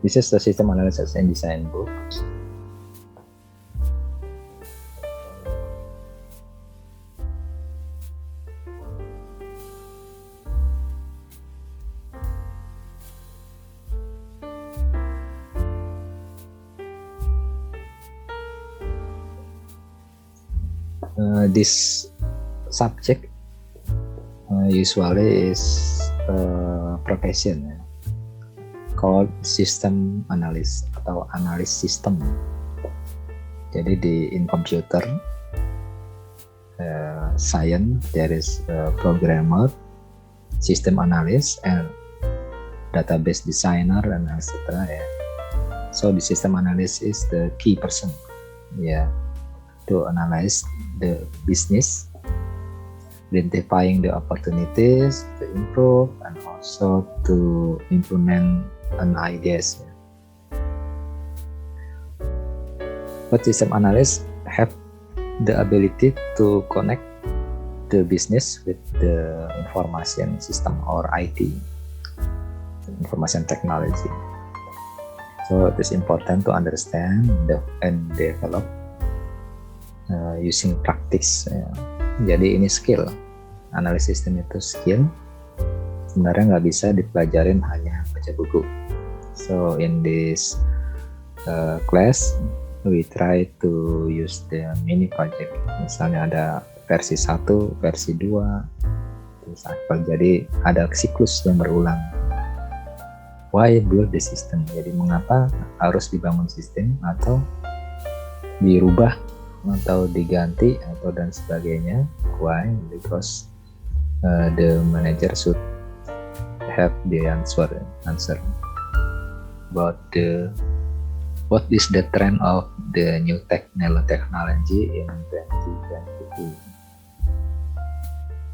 This is the system analysis and design book. This subject usually is a profession called system analyst atau analis sistem. Jadi in computer science there is a programmer, system analyst, and database designer, and etc. So the system analyst is the key person, to analyze the business, identifying the opportunities to improve, and also to implement an ideas. But system analysts have the ability to connect the business with the information system or IT, information technology. So it is important to understand and develop using practice. Jadi ini skill, analisis sistem itu skill. Sebenarnya nggak bisa dipelajarin hanya baca buku. So in this class we try to use the mini project. Misalnya ada versi 1, versi 2, jadi ada siklus yang berulang. Why build the system? Jadi mengapa harus dibangun sistem atau dirubah atau diganti atau dan sebagainya. Why? Because the manager should have the answer about what is the trend of the new technology in 2022.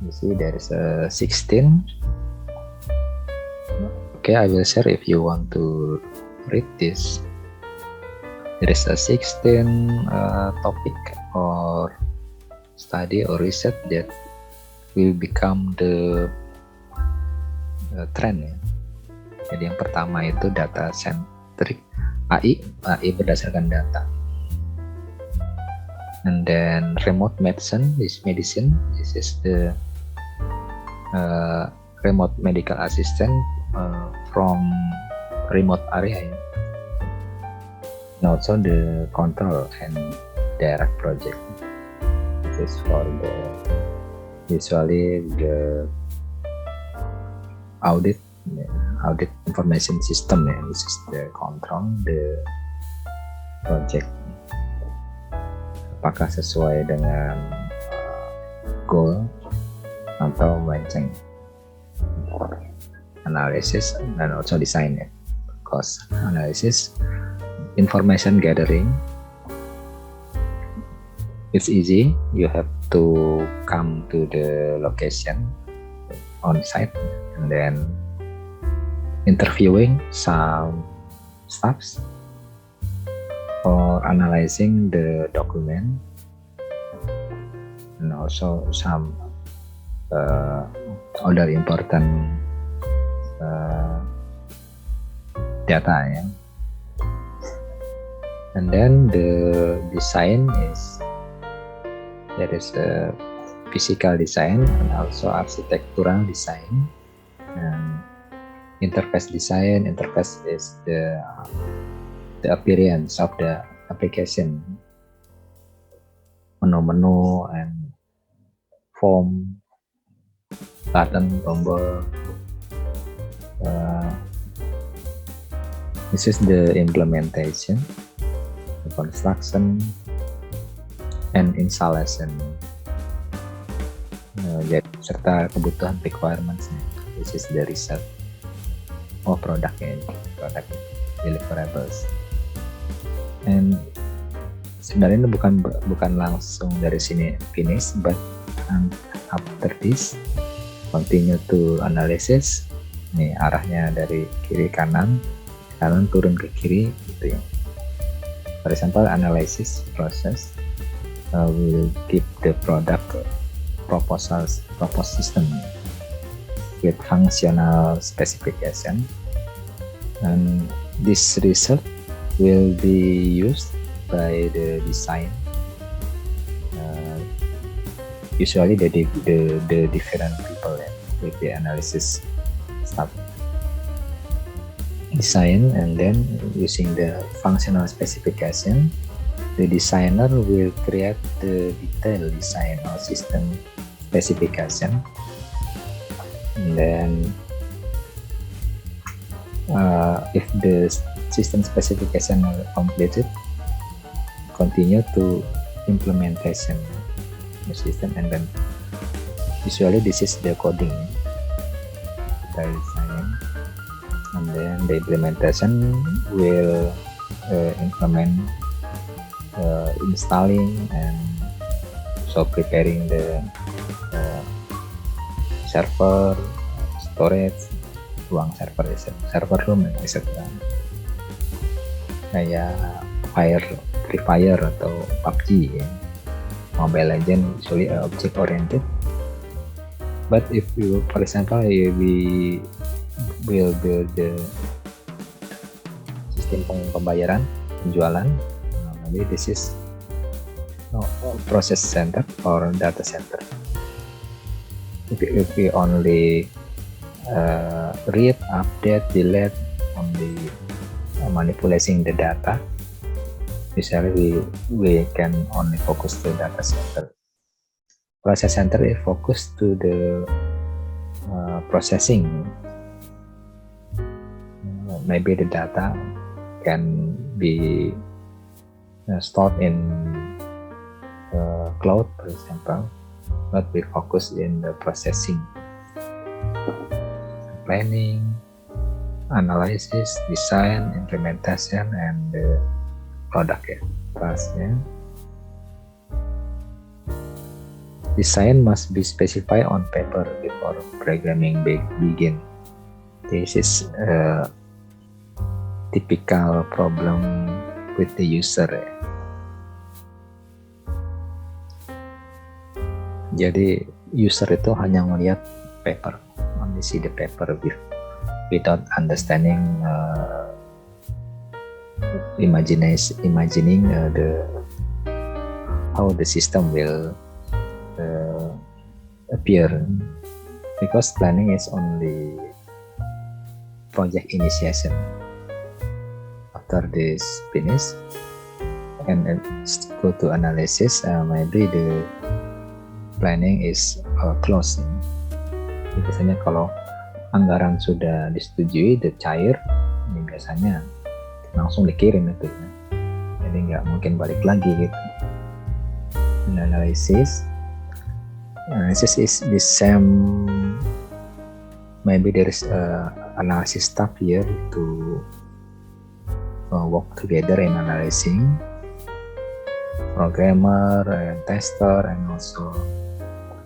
You see there is a 16. Okay, I will share if you want to read this. There is a 16 topic or study or research that will become the trend. Jadi yang pertama itu data centric AI berdasarkan data. And then remote medicine, this is the remote medical assistant from remote area. And also the control and direct project. This is for usually the audit information system. This is the control the project. Apakah sesuai dengan goal atau melenceng. Analysis and also design. Because analysis, information gathering, it's easy. You have to come to the location on site and then interviewing some staffs or analyzing the document and also some other important data. And then the design there is a physical design and also architectural design and interface design. Interface is the appearance of the application, menu and form, button, tombol. This is the implementation, the construction, and installation. Serta kebutuhan requirements. This is the result of product deliverables. And sebenarnya ini bukan langsung dari sini finish, but after this continue to analysis. Nih arahnya dari kiri kanan turun ke kiri gitu ya. For example, analysis process will give the product proposal system with functional specification, and This result will be used by the design. Usually the different people with the analysis stuff. Design, and then using the functional specification, the designer will create the detailed design or system specification. And then if the system specification are completed, continue to implementation the system, and then usually this is the coding, the design, and then the implementation will implement installing and so preparing the server, storage, ruang server room, etc. Kayak Free Fire atau PUBG ya. Mobile Legend usually object oriented. But if you, for example, we will build the sistem pembayaran, penjualan, maybe this is process center or data center. If we only read, update, delete, only manipulating the data, usually we can only focus to data center. Process center is focused to the processing. Maybe the data can be stored in cloud, for example, but we focus in the processing, planning, analysis, design, implementation, and the product ya. Design must be specified on paper before programming begin. This is a typical problem with the user ya. Jadi user itu hanya melihat paper, only see the paper without understanding, imagining how the system will appear, because planning is only project initiation. After this finish and go to analysis, maybe the planning is closed. Biasanya kalau anggaran sudah disetujui, the cair, ini biasanya langsung dikirim itu ya. Jadi nggak mungkin balik lagi gitu. Analysis is the same. Maybe there is analysis staff here to work together in analyzing, programmer and tester, and also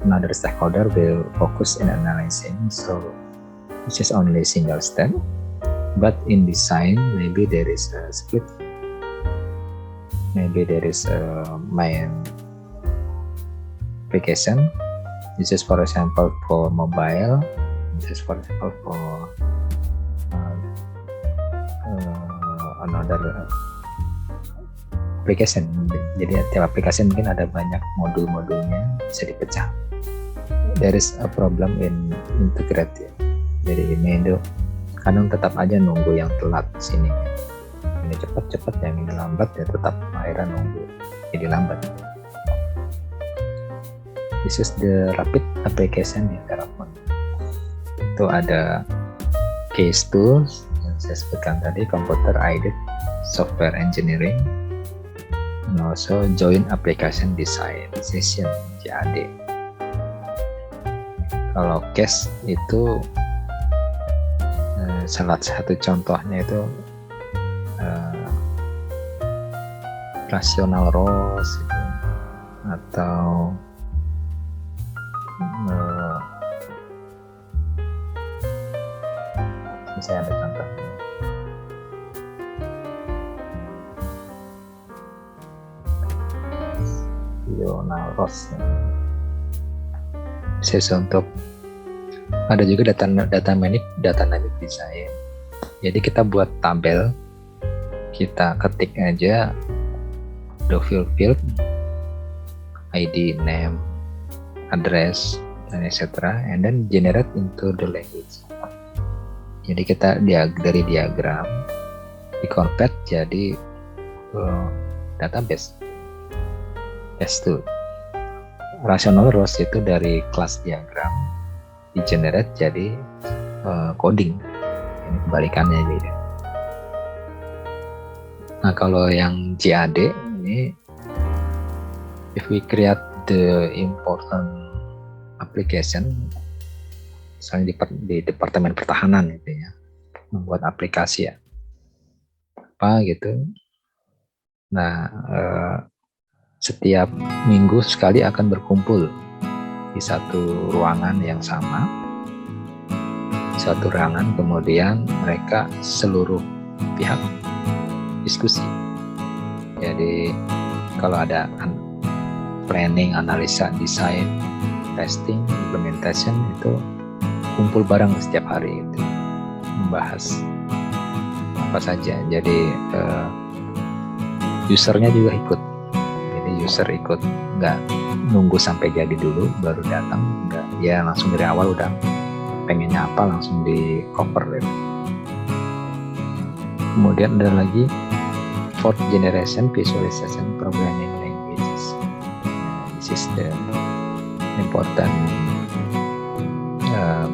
another stakeholder will focus in analyzing. So this is only a single step, but in design maybe there is a split. Maybe there is a main application. This is for example for mobile. This is for example for another application. Jadi tiap aplikasi mungkin ada banyak modul-modulnya, bisa dipecah. There is a problem in integrate ya. Jadi ini itu kadang tetap aja nunggu yang telat sini. Ini cepat, yang ini lambat ya, tetap akhirnya nunggu jadi lambat. This is the rapid application development. Itu ada case tools yang saya sebutkan tadi, computer aided software engineering, and also joint application design session JAD. Kalau case itu salah satu contohnya itu rational rows gitu, atau misalnya ada contohnya rational rows. Bisa untuk ada juga dynamic design. Jadi kita buat tabel kita ketik aja the field, ID, name, address, dan etc. and then generate into the language. Jadi kita dari diagram di-convert jadi database. S2. Rational rows itu dari kelas diagram di-generate jadi coding. Ini kebalikannya jadi. Nah, kalau yang JAD ini, if we create the important application, misalnya di Departemen Pertahanan gitu ya, membuat aplikasi ya, apa gitu. Nah, setiap minggu sekali akan berkumpul di satu ruangan yang sama, kemudian mereka seluruh pihak diskusi. Jadi kalau ada planning, analisa, desain, testing, implementation itu kumpul bareng setiap hari itu membahas apa saja. Jadi usernya juga ikut. Jadi user ikut, nggak nunggu sampai jadi dulu baru datang, nggak, ya langsung dari awal udah pengennya apa langsung di cover gitu. Kemudian ada lagi fourth generation visualization programming languages. This is the important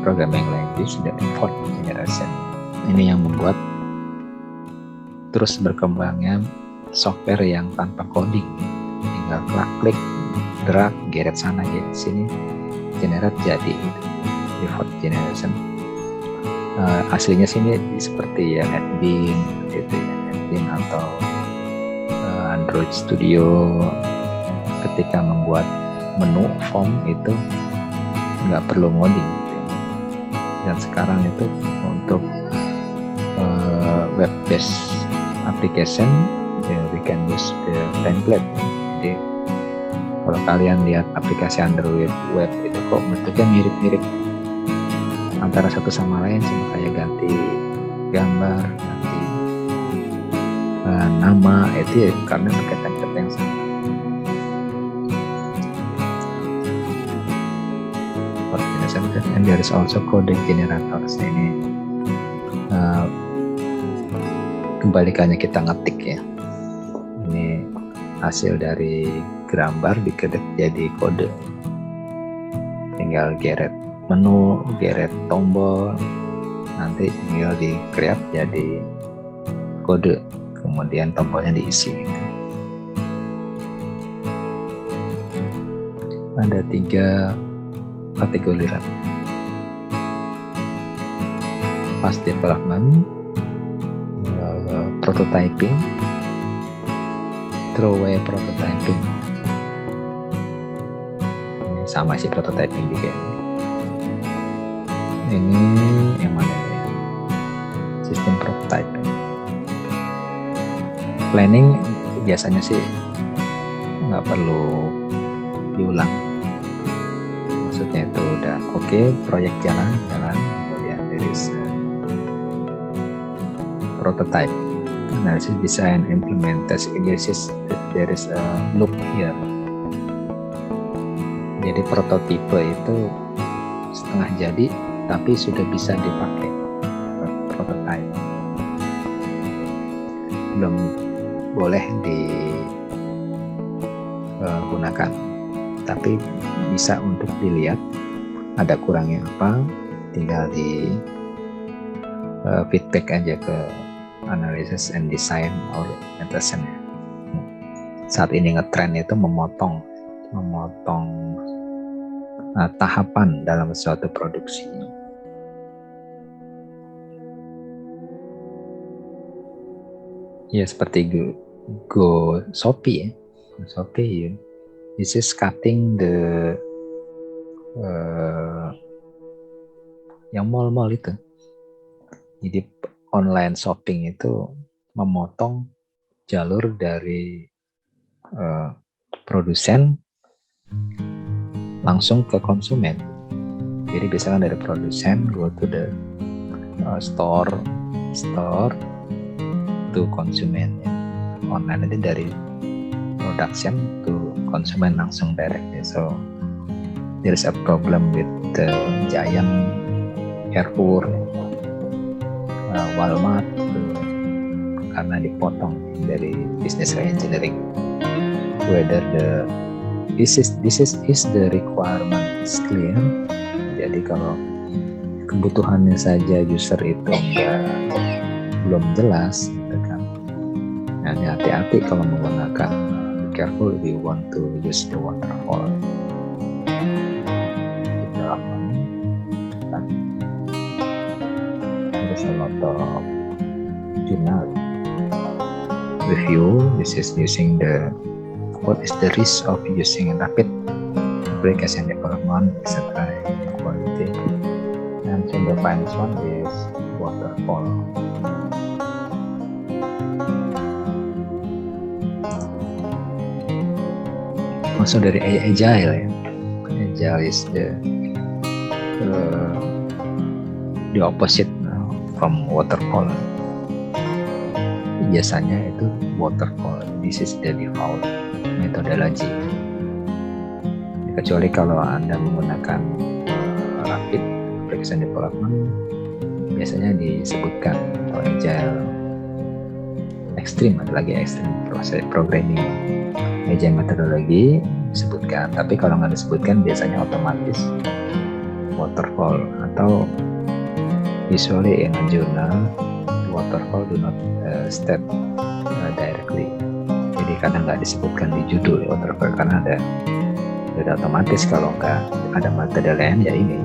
programming language, the fourth generation. Ini yang membuat terus berkembangnya software yang tanpa coding, tinggal klik, drag, geret sana, geret sini, generate jadi di fourth generation. Aslinya sini seperti ya NetBeans gitu ya, NetBeans atau Android Studio. Ketika membuat menu form itu nggak perlu ngoding gitu. Dan sekarang itu untuk web based application we can use the template. Jadi kalau kalian lihat aplikasi Android web itu kok bentuknya mirip-mirip antara satu sama lain, cuma kayak ganti gambar, ganti nama, itu ya karena pakai template yang sama. And there is also coding generators. Ini kebalikannya kita ngetik ya. Ini hasil dari gambar diketik jadi kode. Tinggal geret menu, geret tombol, nanti tinggal di create jadi kode, kemudian tombolnya diisi. Ada 3 kategori fast development, prototyping, throwaway prototyping. Ini sama sih prototyping juga. Ini yang mana ya? Sistem prototyping. Planning biasanya sih nggak perlu diulang. Maksudnya itu udah oke, proyek jalan, kemudian dari prototype, analysis, design, implementation, there is a loop here. Jadi prototipe itu setengah jadi tapi sudah bisa dipakai prototype, belum boleh digunakan, tapi bisa untuk dilihat ada kurangnya apa, tinggal di feedback aja ke analysis and design or implementation. Saat ini ngetrend itu memotong tahapan dalam suatu produksi. Ya seperti Go Shopee ya. Shopee, this is cutting the yang mall-mall itu. Jadi online shopping itu memotong jalur dari produsen langsung ke konsumen. Jadi biasanya dari produsen go to the store, to konsumen ya. Online itu dari production to konsumen langsung directly. So there is a problem with the giant Carrefour, Walmart, karena dipotong dari business engineering. Whether this is the requirement clear. Jadi kalau kebutuhannya saja user itu belum jelas, gitu kan. Nah, hati-hati kalau menggunakan careful if you want to use the waterfall. There's a lot of journal review. This is using what is the risk of using rapid application development, etc. Quality. And so the finest one is waterfall. Also dari agile ya. Agile is the opposite from waterfall. Biasanya itu waterfall. This is the default methodology. Kecuali kalau Anda menggunakan rapid application development, biasanya disebutkan agile ekstrim, ada lagi ekstrim proses programming. Agile metodologi disebutkan, tapi kalau nggak disebutkan biasanya otomatis waterfall, atau usually in a journal waterfall do not state directly. Jadi kadang nggak disebutkan di judul waterfall karena ada otomatis kalau nggak ada metode lain ya ini